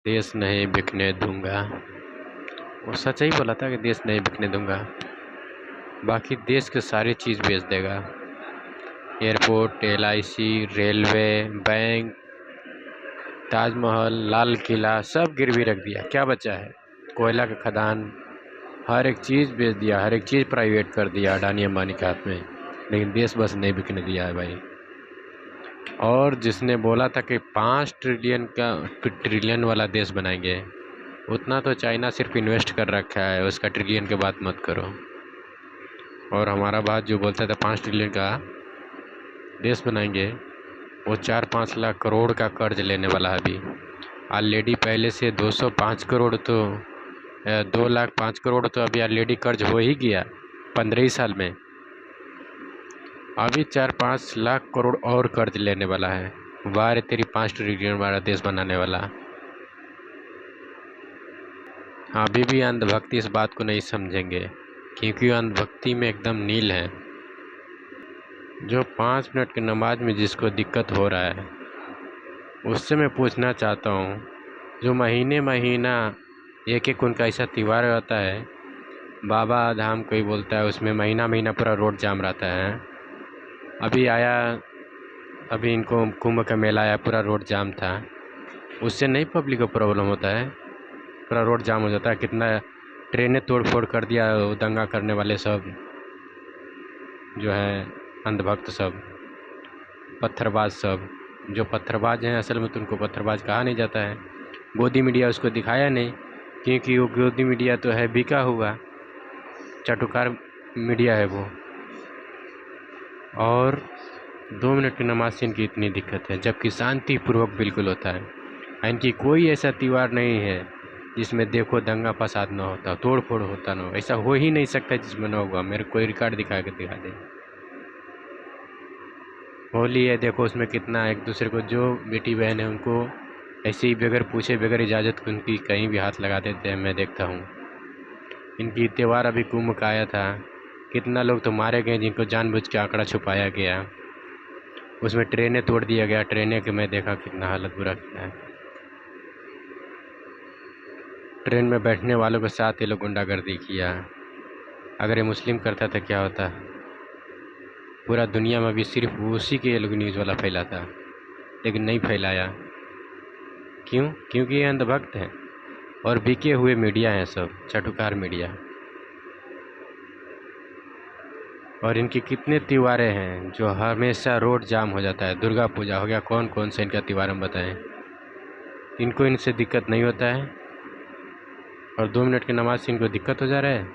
देश नहीं बिकने दूंगा। वो सच ही बोला था कि देश नहीं बिकने दूंगा। बाकी देश की सारी चीज़ बेच देगा। Airport, LIC, railway, bank, Taj Mahal, Lal Qila सब गिरवी रख दिया। क्या बचा है? कोयला का खदान, हर एक चीज़ बेच दिया, हर एक चीज़ प्राइवेट कर दिया अडानी अंबानी के हाथ में। लेकिन देश बस नहीं बिकने दिया है भाई। और जिसने बोला था कि 5 ट्रिलियन वाला देश बनाएंगे, उतना तो चाइना सिर्फ इन्वेस्ट कर रखा है, उसका ट्रिलियन की बात मत करो। और हमारा बात जो बोलता था 5 ट्रिलियन का देश बनाएंगे, वो 4-5 लाख करोड़ का कर्ज लेने वाला है अभी। ऑलरेडी पहले से 205 करोड़ तो 2 लाख 5 करोड़ तो अभी ऑलरेडी कर्ज हो ही गया 15 ही साल में। अभी 4-5 लाख करोड़ और कर्ज लेने वाला है। वाह रे तेरी 5 ट्रिलियन वाला देश बनाने वाला। अभी भी अंधभक्ति इस बात को नहीं समझेंगे, क्योंकि अंधभक्ति में एकदम नील है। जो 5 मिनट की नमाज में जिसको दिक्कत हो रहा है, उससे मैं पूछना चाहता हूँ, जो महीने महीना एक एक उनका ऐसा त्यौहार रहता है, बाबा धाम कोई बोलता है, उसमें महीना महीना पूरा रोड जाम रहता है। अभी इनको कुंभ का मेला आया, पूरा रोड जाम था। उससे नहीं पब्लिक को प्रॉब्लम होता है? पूरा रोड जाम हो जाता है। कितना ट्रेनें तोड़ फोड़ कर दिया वो दंगा करने वाले सब, जो है अंधभक्त सब, पत्थरबाज सब। जो पत्थरबाज हैं असल में तो उनको पत्थरबाज कहा नहीं जाता है। गोदी मीडिया उसको दिखाया नहीं, क्योंकि वो गोदी मीडिया तो है बिका हुआ, चाटुकार मीडिया है वो। और 2 मिनट की नमाज से इनकी इतनी दिक्कत है, जबकि शांतिपूर्वक बिल्कुल होता है। इनकी कोई ऐसा त्यौहार नहीं है जिसमें देखो दंगा फसाद ना होता, तोड़ फोड़ होता ना हो। ऐसा हो ही नहीं सकता जिसमें ना हुआ। मेरे कोई रिकॉर्ड दिखा के दिखा दे। होली है, देखो उसमें कितना एक दूसरे को, जो बेटी बहन है उनको ऐसे ही बगैर पूछे बगैर इजाज़त के उनकी कहीं भी हाथ लगा देते हैं, मैं देखता हूँ। इनकी त्यौहार अभी कुंभ का आया था, कितना लोग तो मारे गए जिनको जानबूझ के आंकड़ा छुपाया गया। उसमें ट्रेनें तोड़ दिया गया, ट्रेनें के मैं देखा कितना हालत बुरा किया है। ट्रेन में बैठने वालों के साथ ये लोग गुंडागर्दी किया। अगर ये मुस्लिम करता था क्या होता? पूरा दुनिया में भी सिर्फ उसी के ये लोग न्यूज़ वाला फैलाता, लेकिन नहीं फैलाया। क्यों? क्योंकि ये अंधभक्त हैं और बिके हुए मीडिया हैं सब, चाटुकार मीडिया। और इनके कितने त्योहारें हैं जो हमेशा रोड जाम हो जाता है। दुर्गा पूजा हो गया, कौन कौन से इनका त्यौहार हम बताएं? इनको इनसे दिक्कत नहीं होता है, और 2 मिनट की नमाज से इनको दिक्कत हो जा रहा है।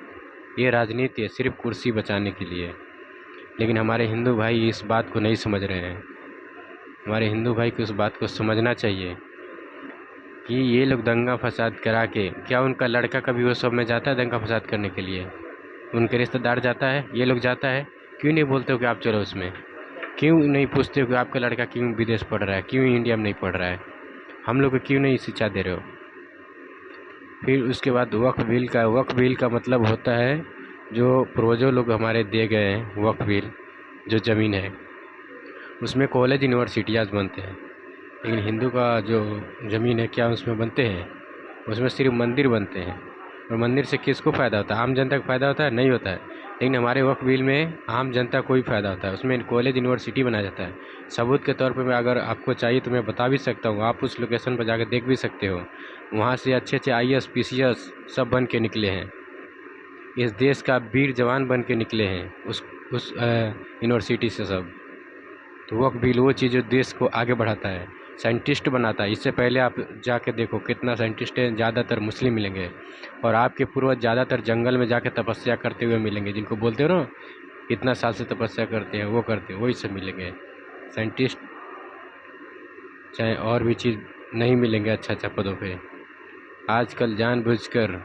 ये राजनीति है, सिर्फ कुर्सी बचाने के लिए। लेकिन हमारे हिंदू भाई इस बात को नहीं समझ रहे हैं। हमारे हिंदू भाई को इस बात को समझना चाहिए कि ये लोग दंगा फसाद करा के, क्या उनका लड़का कभी वो सब में जाता है दंगा फसाद करने के लिए? उनके रिश्तेदार जाता है, ये लोग जाता है, क्यों नहीं बोलते हो कि आप चलो उसमें? क्यों नहीं पूछते हो कि आपका लड़का क्यों विदेश पढ़ रहा है, क्यों इंडिया में नहीं पढ़ रहा है? हम लोग को क्यों नहीं शिक्षा दे रहे हो? फिर उसके बाद वक्फ बिल का मतलब होता है जो पूर्वजों लोग हमारे दे गए हैं, वक्फ बिल जो ज़मीन है, उसमें कॉलेज यूनिवर्सिटियाँ बनते हैं। लेकिन हिंदू का जो ज़मीन है, क्या उसमें बनते हैं? उसमें सिर्फ मंदिर बनते हैं। और मंदिर से किसको फ़ायदा होता है? आम जनता को फ़ायदा होता है? नहीं होता है। लेकिन हमारे वक्फ बिल में आम जनता को ही फ़ायदा होता है, उसमें कॉलेज यूनिवर्सिटी बनाया जाता है। सबूत के तौर पे मैं, अगर आपको चाहिए तो मैं बता भी सकता हूँ, आप उस लोकेशन पर जाकर देख भी सकते हो। वहाँ से अच्छे अच्छे IAS PCS सब बन के निकले हैं। इस देश का वीर जवान बन के निकले हैं उस यूनिवर्सिटी से सब। तो वक्फ बिल वो चीज़ जो देश को आगे बढ़ाता है, साइंटिस्ट बनाता है। इससे पहले आप जाके देखो कितना साइंटिस्ट है, ज़्यादातर मुस्लिम मिलेंगे। और आपके पूर्वज ज़्यादातर जंगल में जाके तपस्या करते हुए मिलेंगे, जिनको बोलते हो ना इतना साल से तपस्या करते हैं, वो करते हैं, वही सब मिलेंगे साइंटिस्ट। चाहे और भी चीज़ नहीं मिलेंगे अच्छा अच्छा पदों पे। आजकल जानबूझकर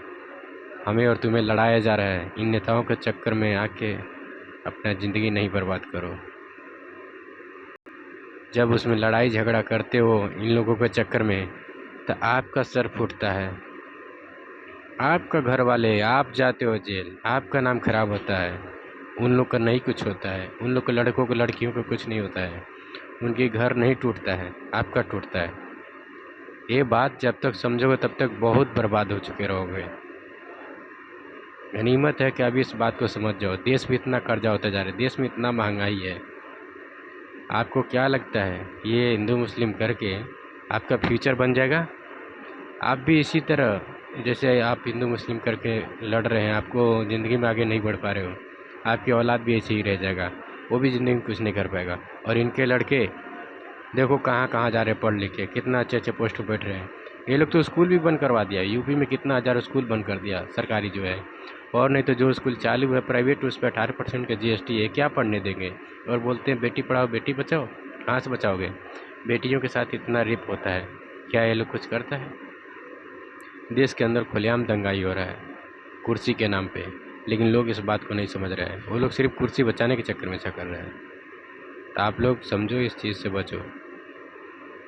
हमें और तुम्हें लड़ाया जा रहा है। इन नेताओं के चक्कर में आके अपना ज़िंदगी नहीं बर्बाद करो। जब उसमें लड़ाई झगड़ा करते हो इन लोगों के चक्कर में, तो आपका सर फूटता है, आपका घर वाले, आप जाते हो जेल, आपका नाम खराब होता है। उन लोग का नहीं कुछ होता है, उन लोग के लड़कों को लड़कियों को कुछ नहीं होता है, उनके घर नहीं टूटता है, आपका टूटता है। ये बात जब तक समझोगे तब तक बहुत बर्बाद हो चुके रहोगे। गनीमत है कि अभी इस बात को समझ जाओ। देश में इतना कर्जा होता जा रहा है, देश में इतना महंगाई है। आपको क्या लगता है ये हिंदू मुस्लिम करके आपका फ्यूचर बन जाएगा? आप भी इसी तरह जैसे आप हिंदू मुस्लिम करके लड़ रहे हैं, आपको ज़िंदगी में आगे नहीं बढ़ पा रहे हो, आपकी औलाद भी ऐसे ही रह जाएगा, वो भी ज़िंदगी में कुछ नहीं कर पाएगा। और इनके लड़के देखो कहाँ कहाँ जा रहे हैं पढ़ लिख के, कितना अच्छे अच्छे पोस्ट पर बैठ रहे हैं। ये लोग तो स्कूल भी बंद करवा दिया, यूपी में कितना हज़ार स्कूल बंद कर दिया सरकारी जो है। और नहीं तो जो स्कूल चालू है प्राइवेट, उस पर 18% का GST है, क्या पढ़ने देंगे? और बोलते हैं बेटी पढ़ाओ बेटी बचाओ। कहाँ से बचाओगे? बेटियों के साथ इतना रेप होता है, क्या ये लोग कुछ करता है? देश के अंदर खुलेआम दंगाई हो रहा है कुर्सी के नाम पे, लेकिन लोग इस बात को नहीं समझ रहे हैं। वो लोग सिर्फ कुर्सी बचाने के चक्कर में ऐसा कर रहे हैं। तो आप लोग समझो, इस चीज़ से बचो।